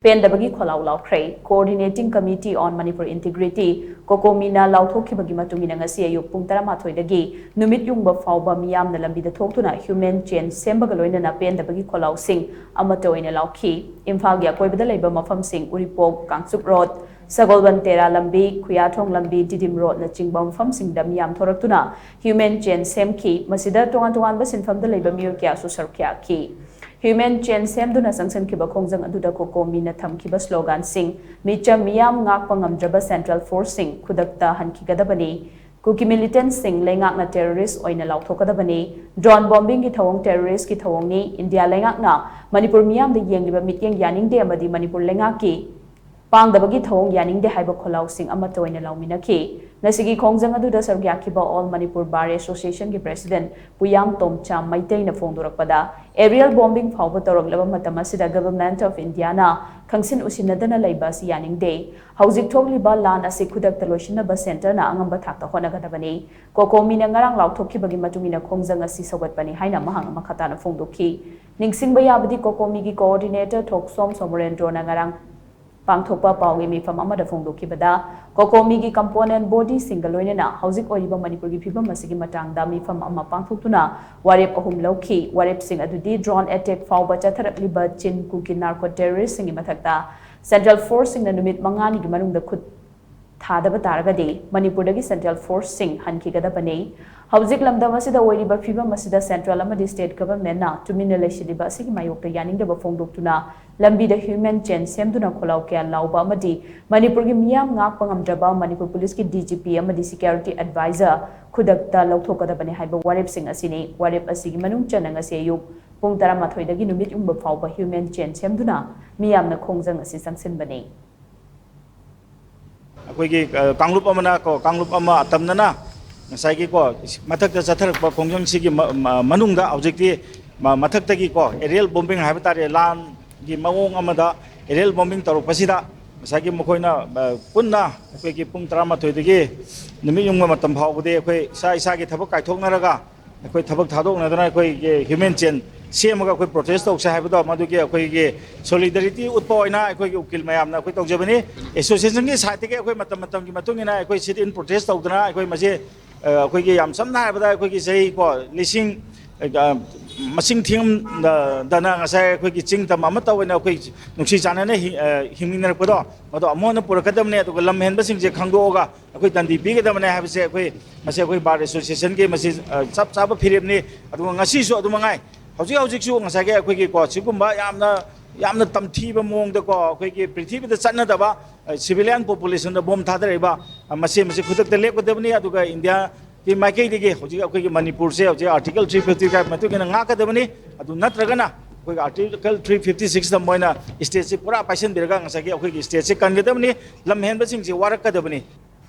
Pendabagi Khollao Laokhre, Coordinating Committee on Manipur Integrity, Kokomina Laokhre tumina ngasi ayuk pung 13dagi, numit yungba phaoba miyam na lambida thoktuna human chain sembaga loinana Pendabagi Khollao sing amato ina laokhi, Imphal gi akoibada leiba mafam sing Uripok, Kangsup Road, Sagolban Tera lambi, Khuyathong lambi, Didim Road na chingba mafam sing da miyam thoraktuna human chain semki, masida Tongan Tonganba sinfam da leiba miyo kya susar kya ki. Human chain Semduna Kiba Khongjang aduda Kokomina Thamkiba slogan sing Micha Miyam Ngakpa Ngamdraba Central Force sing Kudakta Hankigadabani Kuki militant sing leingakna terrorist oina lauthokadabani drone bombing ki thouong terrorist ki thouong ni India leingakna Manipur miyam de yengliba mityeng yaningde amadi Manipur leingaki phongdabagi thouong yaningde haiba Khollao sing amato oina lauminaki Nasigi Khongjang aduda sargyakiba All Manipur Bar Association ki President Puyam Tomcham Maitai na phongdorakpada aerial bombing phaoba toroglaba matam asida Government of India na khangsin usinadana leiba si yaningde hauzik thogliba lan ase khudakta loisinaba center na angamba thakta honagadabani Kokomina ngarang lauthokibagi matungina Khongjang asi sawatpani haina mahang makhata na phongdokhi ningsingba yabadi Kokomigi coordinator Thoksom Somorendro na ngarang Pangthokpa Paugi Mifam Amada Phongdokhibada Kokomigi component body single loinena hauzik oiba Manipur gi phibam masigi matangda mifam amma pangthoktuna warep ahum lokhi warep sing adudi drone attack phaoba chatharakliba chin Kuki Narco Terrorist singi mathakta Central Force sing na numit mangani gi manungda khut thadaba taragadi Manipur dagi Central Force sing hankigadabani hauzik lamdam asida oiriba phibam asida Central amadi state government na tumina leisiliba asigi mayokta yaningdaba phongdoktuna lambi the human chain Semduna Khollao Laokhre amadi Manipur gi miyam ngakpa ngamdraba Manipur Police ki DGP amadi security advisor khudakta lauthokadabani haiba warep sing asini warep asigi manung chana ngasi ayuk pung 13dagi numit yungba phaoba human chain Semduna miyam na Khongjang asi sangsinbani अखोगी कांगलुप अमना को कांगलुप अमा तमनना ngसाigi ko mathak ta chathar ba khongjang sigi manungda objecti mathak ta gi ko aerial bombing haiba tare lan gi mawong amada aerial bombing taruk pasida ngsaigi mokoina punna akhoi pung 13 dagi numi yungma matam phawbode akhoi sa isa gi thabak kaithoknaraga akhoi thabak thadoknadana akhoi human chain semaga akhoi protest tok sa haibado madugi akhoi gi solidarity utpa oina akhoi gi ukil mayamna akhoi tokjabani association gi site gi akhoi matam gi matungina akhoi sit in protest tokdana akhoi mase akhoi gi yam samna haibada akhoi gi sei ko lising masing thim dana ngasai akhoi gi chingtam amata oina akhoi nungsi chanana hingminar kodo mado amona purakadamne to lam henba sing je khangdoga akhoi tandi bigadamne haibase akhoi mase akhoi bar association gi mase sab sab phiremni adu ngasi so adu mangai hauzik su ngasage akhoi gi ko sigumba yamna tamthiba mongda ko akhoi gi prithibida chanadaba civilian population da bom thadreba mase khudakta lepkadabni aduga India ki maikei digi hauzik akhoi gi Manipur se hauzik article 355 matugina ngakadabni adu natragana akhoi article 356 da moina state se pura paisen birga ngasage akhoi gi state se kangadabni lamhen basing se warakadabni